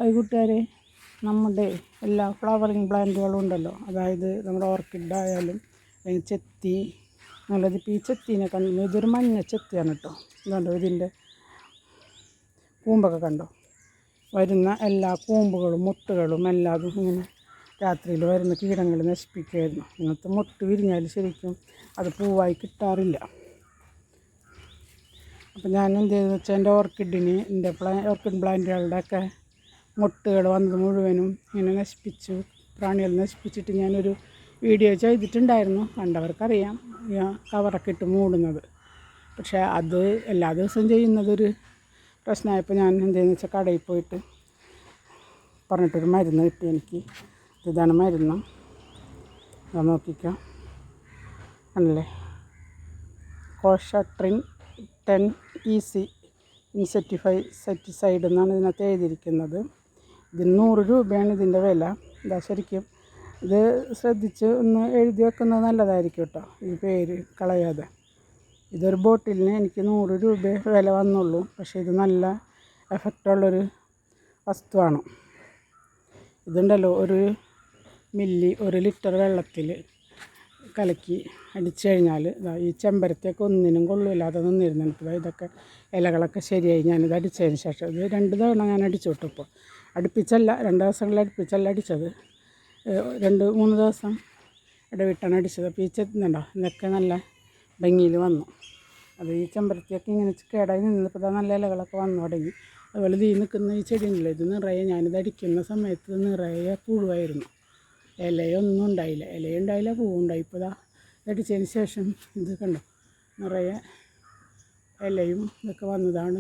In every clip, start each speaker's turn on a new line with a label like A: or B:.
A: Hi കൂട്ടുകാരെ, നമ്മുടെ എല്ലാ ഫ്ലവറിങ് പ്ലാന്റുകളും ഉണ്ടല്ലോ, അതായത് നമ്മുടെ ഓർക്കിഡ് ആയാലും ചെത്തി നല്ലത്. ഇപ്പോൾ ഈ ചെത്തീനെ കണ്ടു, ഇതൊരു മഞ്ഞ ചെത്തിയാണ് കേട്ടോ. ഇതുണ്ടോ, ഇതിൻ്റെ കൂമ്പൊക്കെ കണ്ടോ. വരുന്ന എല്ലാ കൂമ്പുകളും മുട്ടുകളും എല്ലാതും ഇങ്ങനെ രാത്രിയിൽ വരുന്ന കീടങ്ങൾ നശിപ്പിക്കുമായിരുന്നു. ഇങ്ങനത്തെ മുട്ട് വിരിഞ്ഞാൽ ശരിക്കും അത് പൂവായി കിട്ടാറില്ല. അപ്പോൾ ഞാൻ എന്ത് ചെയ്തെന്ന് വെച്ചാൽ എൻ്റെ ഓർക്കിഡിന്, എൻ്റെ ഓർക്കിഡ് പ്ലാന്റുകളുടെയൊക്കെ മുട്ടുകൾ വന്നത് മുഴുവനും ഇങ്ങനെ നശിപ്പിച്ചു, പ്രാണികൾ നശിപ്പിച്ചിട്ട് ഞാനൊരു വീഡിയോ ചെയ്തിട്ടുണ്ടായിരുന്നു. കണ്ടവർക്കറിയാം, കവറൊക്കെ ഇട്ട് മൂടുന്നത്. പക്ഷേ അത് എല്ലാ ദിവസവും ചെയ്യുന്നതൊരു പ്രശ്നമായപ്പോൾ ഞാൻ എന്തെന്ന് വെച്ചാൽ കടയിൽ പോയിട്ട് പറഞ്ഞിട്ടൊരു മരുന്ന് കിട്ടി എനിക്ക്. ഇതാണ് മരുന്ന്, അത് നോക്കിക്കാം. ആണല്ലേ, കോഷട്രിൻ 10 EC ഇൻസെക്ടിസൈഡ് എന്നാണ് ഇതിനകത്ത് എഴുതിയിരിക്കുന്നത്. ഇതിന് 100 രൂപയാണ് ഇതിൻ്റെ വില. ഇതാ, ശരിക്കും ഇത് ശ്രദ്ധിച്ച് ഒന്ന് എഴുതി വെക്കുന്നത് നല്ലതായിരിക്കും കേട്ടോ, ഈ പേര് കളയാതെ. ഇതൊരു ബോട്ടിലിന് എനിക്ക് 100 രൂപ വില വന്നുള്ളൂ. പക്ഷേ ഇത് നല്ല എഫക്റ്റുള്ളൊരു വസ്തുവാണ്. ഇതുണ്ടല്ലോ, 1 ലിറ്റർ വെള്ളത്തിൽ കലക്കി അടിച്ചു കഴിഞ്ഞാൽ ഈ ചെമ്പരത്തിയൊക്കെ ഒന്നിനും കൊള്ളില്ലാതെ നിന്നിരുന്നിട്ട് ഇതൊക്കെ ഇലകളൊക്കെ ശരിയായി. ഞാനിത് അടിച്ചതിന് ശേഷം ഇത് 2 തവണ ഞാൻ അടിച്ചു വിട്ടപ്പോൾ, അടുപ്പിച്ചല്ല, 2 ദിവസങ്ങളിൽ അടുപ്പിച്ചല്ല അടിച്ചത്, 2-3 ദിവസം ഇടവിട്ടാണ് അടിച്ചത്. അപ്പോൾ ഈ ചെത്തുന്നുണ്ടോ, ഇതൊക്കെ നല്ല ഭംഗിയിൽ വന്നു. അത് ഈ ചെമ്പരത്തിയൊക്കെ ഇങ്ങനെ കേടായി നിന്നപ്പോൾ നല്ല ഇലകളൊക്കെ വന്നു തുടങ്ങി. അതുപോലെ ഈ നിൽക്കുന്ന ഈ ചെടിയുണ്ടല്ലോ, ഇത് നിറയെ, ഞാനിത് അടിക്കുന്ന സമയത്ത് നിറയെ പുഴുവായിരുന്നു. ഇലയൊന്നും ഉണ്ടായില്ല, ഇലയുണ്ടായില്ല, പൂവുണ്ടായി. ഇപ്പോൾ ഇതടിച്ചതിന് ശേഷം ഇത് കണ്ടോ, നിറയെ ഇലയും ഇതൊക്കെ വന്നതാണ്.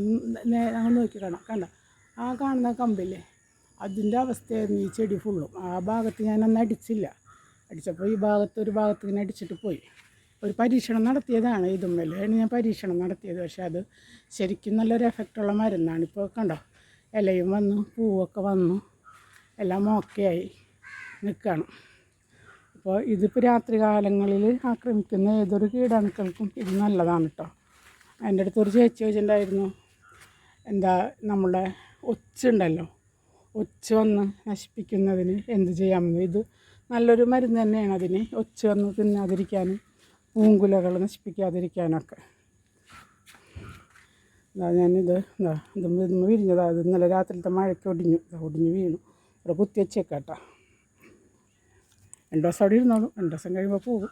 A: ഞങ്ങൾ നോക്കി കണ്ട ആ കാണുന്ന കമ്പില്ലേ, അതിൻ്റെ അവസ്ഥയായിരുന്നു ഈ ചെടി ഫുള്ളും. ആ ഭാഗത്ത് ഞാനന്ന് അടിച്ചില്ല. അടിച്ചപ്പോൾ ഈ ഒരു ഭാഗത്ത് ഇങ്ങനെ അടിച്ചിട്ട് പോയി. ഒരു പരീക്ഷണം നടത്തിയതാണ്, ഇതുമ്മലാണ് ഞാൻ പരീക്ഷണം നടത്തിയത്. പക്ഷേ അത് ശരിക്കും നല്ലൊരു എഫക്റ്റുള്ള മരുന്നാണ്. ഇപ്പോൾ കണ്ടോ, ഇലയും വന്നു, പൂവൊക്കെ വന്നു, എല്ലാം ഓക്കെയായി നിൽക്കുകയാണ്. അപ്പോൾ ഇതിപ്പോൾ രാത്രി കാലങ്ങളിൽ ആക്രമിക്കുന്ന ഏതൊരു കീടാണുക്കൾക്കും ഇത് നല്ലതാണ് കേട്ടോ. എൻ്റെ അടുത്തൊരു ചേച്ചി ചോദിച്ചിട്ടുണ്ടായിരുന്നു, എന്താ നമ്മുടെ ഒച്ചുണ്ടല്ലോ, ഒച്ച് വന്ന് നശിപ്പിക്കുന്നതിന് എന്ത് ചെയ്യാമെന്ന്. ഇത് നല്ലൊരു മരുന്ന് തന്നെയാണ് അതിന്, ഒച്ച് വന്ന് തിന്നാതിരിക്കാനും പൂങ്കുലകൾ നശിപ്പിക്കാതിരിക്കാനൊക്കെ. ഞാനിത് ഇതൊന്ന് വിരിഞ്ഞതാ. ഇത് ഇന്നലെ രാത്രിയിലത്തെ മഴയ്ക്ക് ഒടിഞ്ഞ് വീണു. ഇവിടെ കുത്തി വെച്ചേക്കാം കേട്ടോ. 2 ദിവസം അവിടെ ഇരുന്നോളൂ, 2 ദിവസം കഴിയുമ്പോൾ പോകും.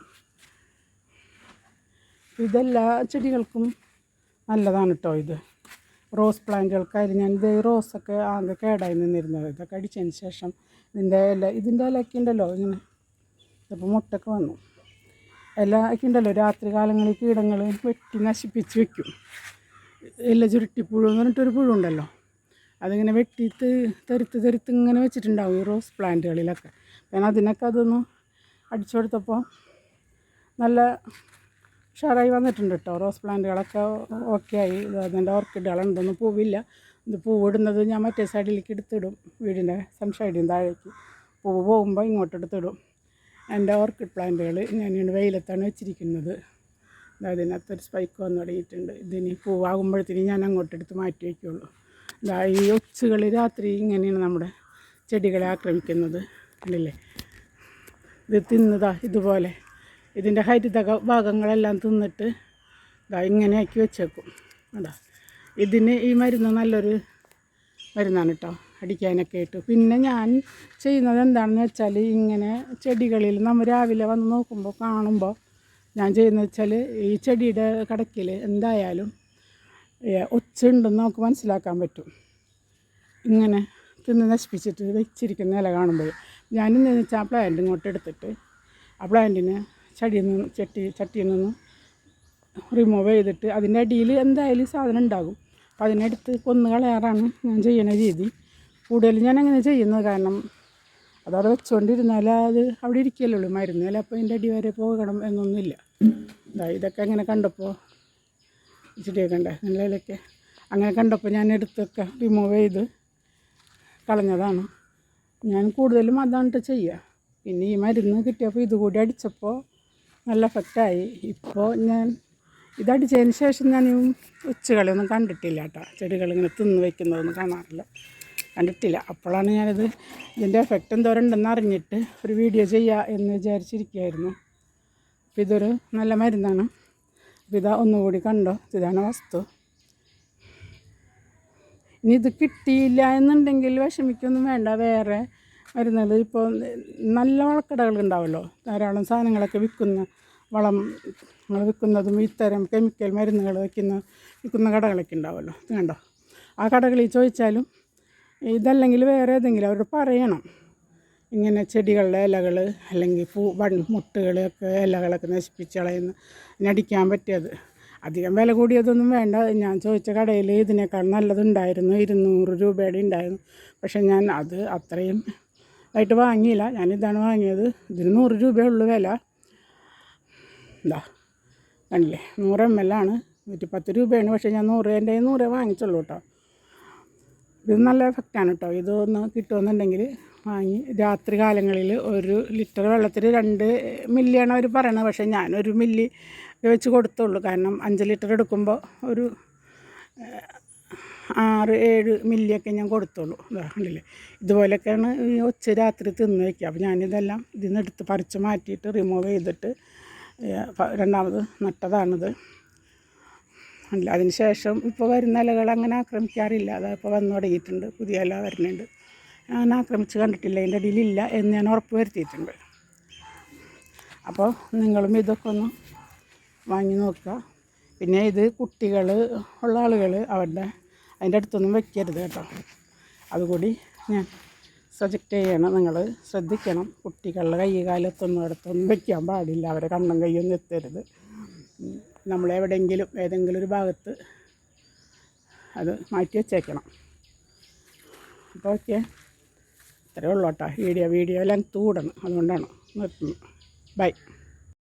A: ഇതെല്ലാ ചെടികൾക്കും നല്ലതാണ് കേട്ടോ. ഇത് റോസ് പ്ലാന്റുകൾക്കായിരുന്നു. ഞാനിത് റോസൊക്കെ ആകെ കേടായി നിന്നിരുന്നത്. ഇതൊക്കെ അടിച്ചതിന് ശേഷം ഇതിൻ്റെ ഇലയൊക്കെ ഉണ്ടല്ലോ ഇങ്ങനെ, ഇപ്പോൾ മുട്ടൊക്കെ വന്നു. ഇലയൊക്കെ ഉണ്ടല്ലോ, രാത്രി കാലങ്ങളിൽ കീടങ്ങൾ വെട്ടി നശിപ്പിച്ച് വെക്കും. ഇല ചുരുട്ടിപ്പുഴു എന്ന് പറഞ്ഞിട്ടൊരു പുഴു ഉണ്ടല്ലോ, അതിങ്ങനെ വെട്ടി തെരുത്ത് ഇങ്ങനെ വെച്ചിട്ടുണ്ടാവും ഈ റോസ് പ്ലാന്റുകളിലൊക്കെ. ഞാൻ അതിനൊക്കെ അതൊന്ന് അടിച്ചു കൊടുത്തപ്പോൾ നല്ല ഉഷാറായി വന്നിട്ടുണ്ട് കേട്ടോ. റോസ് പ്ലാന്റുകളൊക്കെ ഓക്കെ ആയി. അതിൻ്റെ ഓർക്കിഡുകളുണ്ടൊന്നും പൂവില്ല. ഇത് പൂവിടുന്നത് ഞാൻ മറ്റേ സൈഡിലേക്ക് എടുത്തിടും, വീടിൻ്റെ സൺഷൈഡിൽ താഴേക്ക്. പൂവ് പോകുമ്പോൾ ഇങ്ങോട്ട് എടുത്തിടും. എൻ്റെ ഓർക്കിഡ് പ്ലാന്റുകൾ ഞാൻ വെയിലത്താണ് വെച്ചിരിക്കുന്നത്. അതിനകത്തൊരു സ്പൈക്ക് വന്ന് തുടങ്ങിയിട്ടുണ്ട്. ഇതിന് പൂവാകുമ്പോഴത്തേന് ഞാൻ അങ്ങോട്ടെടുത്ത് മാറ്റി വയ്ക്കുള്ളൂ. ഈ ഒച്ചുകൾ രാത്രി ഇങ്ങനെയാണ് നമ്മുടെ ചെടികളെ ആക്രമിക്കുന്നത്. കണ്ടില്ലേ, ഇത് തിന്നതാ ഇതുപോലെ ഇതിൻ്റെ ഹരിത ഭാഗങ്ങളെല്ലാം തിന്നിട്ട് ഇങ്ങനെയാക്കി വെച്ചേക്കും. അതാ, ഇതിന് ഈ മരുന്ന് നല്ലൊരു മരുന്നാണ് കേട്ടോ, അടിക്കാനൊക്കെ ആയിട്ട്. പിന്നെ ഞാൻ ചെയ്യുന്നത് എന്താണെന്ന് വെച്ചാൽ, ഇങ്ങനെ ചെടികളിൽ നമ്മൾ രാവിലെ വന്ന് നോക്കുമ്പോൾ കാണുമ്പോൾ ഞാൻ ചെയ്യുന്നത് വെച്ചാൽ, ഈ ചെടിയുടെ കടക്കിൽ എന്തായാലും ഒച്ചുണ്ടെന്ന് നമുക്ക് മനസ്സിലാക്കാൻ പറ്റും. ഇങ്ങനെ തിന്ന് നശിപ്പിച്ചിട്ട് വെച്ചിരിക്കുന്ന ഇല കാണുമ്പോൾ ഞാനെന്ന് വെച്ചാൽ ആ പ്ലാന്റ് ഇങ്ങോട്ട് എടുത്തിട്ട് ആ പ്ലാന്റിനെ ചട്ടിയിൽ നിന്ന് റിമൂവ് ചെയ്തിട്ട് അതിൻ്റെ അടിയിൽ എന്തായാലും സാധനം ഉണ്ടാകും. അപ്പോൾ അതിനെടുത്ത് കൊന്ന് കളയാറാണ് ഞാൻ ചെയ്യുന്ന രീതി. കൂടുതൽ ഞാൻ അങ്ങനെ ചെയ്യുന്നത്, കാരണം അതവിടെ വെച്ചുകൊണ്ടിരുന്നാൽ അത് അവിടെ ഇരിക്കുകയല്ലേ മരുന്ന്. അപ്പോൾ അതിൻ്റെ അടി വരെ പോകണം എന്നൊന്നുമില്ല. ഇതൊക്കെ അങ്ങനെ കണ്ടപ്പോൾ ചെടിയൊക്കെ ഉണ്ട് നിലയിലൊക്കെ അങ്ങനെ കണ്ടപ്പോൾ ഞാൻ എടുത്തൊക്കെ റിമൂവ് ചെയ്ത് കളഞ്ഞതാണ്. ഞാൻ കൂടുതലും അതാണ് ചെയ്യുക. പിന്നെ ഈ മരുന്ന് കിട്ടിയപ്പോൾ ഇതുകൂടി അടിച്ചപ്പോൾ നല്ല എഫക്റ്റായി. ഇപ്പോൾ ഞാൻ ഇതടിച്ചതിന് ശേഷം ഞാൻ ഉച്ചകളൊന്നും കണ്ടിട്ടില്ല കേട്ടോ. ചെടികളിങ്ങനെ തിന്ന് വയ്ക്കുന്നതൊന്നും കാണാറില്ല, കണ്ടിട്ടില്ല. അപ്പോഴാണ് ഞാനിത് ഇതിൻ്റെ എഫക്റ്റ് എന്തോരം ഉണ്ടെന്ന് അറിഞ്ഞിട്ട് ഒരു വീഡിയോ ചെയ്യുക എന്ന് വിചാരിച്ചിരിക്കുകയായിരുന്നു. അപ്പോൾ ഇതൊരു നല്ല മരുന്നാണ്. അപ്പോൾ ഇതാ ഒന്നുകൂടി കണ്ടോ, ഇതാണ് വസ്തു. ഇനി ഇത് കിട്ടിയില്ല എന്നുണ്ടെങ്കിൽ വിഷമിക്കൊന്നും വേണ്ട. വേറെ മരുന്നുകൾ ഇപ്പോൾ നല്ല വളക്കടകളുണ്ടാവുമല്ലോ, ധാരാളം സാധനങ്ങളൊക്കെ വളം വിൽക്കുന്നതും ഇത്തരം കെമിക്കൽ മരുന്നുകൾ വിൽക്കുന്ന കടകളൊക്കെ ഉണ്ടാവുമല്ലോ. ഇത് കണ്ടോ, ആ കടകളിൽ ചോദിച്ചാലും ഇതല്ലെങ്കിൽ വേറെ ഏതെങ്കിലും അവരോട് പറയണം, ഇങ്ങനെ ചെടികളുടെ ഇലകൾ അല്ലെങ്കിൽ മുട്ടുകളൊക്കെ ഇലകളൊക്കെ നശിപ്പിച്ച് കളയുന്ന നടിക്കാൻ പറ്റിയത്. അധികം വില കൂടിയതൊന്നും വേണ്ട. ഞാൻ ചോദിച്ച കടയിൽ ഇതിനേക്കാൾ നല്ലതുണ്ടായിരുന്നു, 200 രൂപയുടെ ഉണ്ടായിരുന്നു. പക്ഷേ ഞാൻ അത് അത്രയും ആയിട്ട് വാങ്ങിയില്ല. ഞാനിതാണ് വാങ്ങിയത്. ഇതിന് 100 രൂപയുള്ളൂ വില. എന്താ കണ്ടില്ലേ, 100 ml ആണ്, 110 രൂപയാണ്. പക്ഷേ ഞാൻ 100 വാങ്ങിച്ചുള്ളൂ കേട്ടോ. ഇത് നല്ല എഫക്റ്റാണ് കേട്ടോ. ഇതൊന്ന് കിട്ടുമെന്നുണ്ടെങ്കിൽ വാങ്ങി രാത്രി കാലങ്ങളിൽ 1 ലിറ്റർ വെള്ളത്തിൽ 2 മില്ലിയാണ് അവർ പറയണത്. പക്ഷേ ഞാൻ 1 മില്ലി വെച്ച് കൊടുത്തുള്ളൂ. കാരണം 5 ലിറ്റർ എടുക്കുമ്പോൾ ഒരു 6-7 മില്ലിയൊക്കെ ഞാൻ കൊടുത്തുള്ളൂ. കണ്ടില്ലേ, ഇതുപോലെയൊക്കെയാണ് ഈ ഒച്ച രാത്രി തിന്ന് വയ്ക്കുക. അപ്പോൾ ഞാനിതെല്ലാം ഇതിൽ നിന്ന് എടുത്ത് പറിച്ച് മാറ്റിയിട്ട് റിമൂവ് ചെയ്തിട്ട് രണ്ടാമത് നട്ടതാണിത്. അല്ല, അതിന് ശേഷം ഇപ്പോൾ വരുന്ന ഇലകൾ അങ്ങനെ ആക്രമിക്കാറില്ല. അതിപ്പോൾ വന്നു തുടങ്ങിയിട്ടുണ്ട്, പുതിയ ഇല വരുന്നുണ്ട്. ഞാൻ ആക്രമിച്ച് കണ്ടിട്ടില്ല, അതിൻ്റെ ഇടയിലില്ല എന്ന് ഞാൻ ഉറപ്പ് വരുത്തിയിട്ടുണ്ട്. അപ്പോൾ നിങ്ങളും ഇതൊക്കെ ഒന്ന് വാങ്ങി നോക്കുക. പിന്നെ ഇത് കുട്ടികൾ ഉള്ള ആളുകൾ അതിൻ്റെ അടുത്തൊന്നും വെക്കരുത് കേട്ടോ. അതുകൂടി ഞാൻ സജക്റ്റ് ചെയ്യണം. നിങ്ങൾ ശ്രദ്ധിക്കണം, കുട്ടികളുടെ കൈ കാലത്തൊന്നും അടുത്തൊന്നും വയ്ക്കാൻ പാടില്ല. അവരെ കണ്ണും കൈയൊന്നും എത്തരുത്. നമ്മളെവിടെയെങ്കിലും ഏതെങ്കിലും ഒരു ഭാഗത്ത് അത് മാറ്റി വെച്ചേക്കണം. അപ്പോൾ ഓക്കെ, ഇത്രയേ ഉള്ളൂ കേട്ടോ. വീഡിയോ ലെങ്ത് കൂടണം, അതുകൊണ്ടാണ് നിർത്തുന്നത്. ബൈ.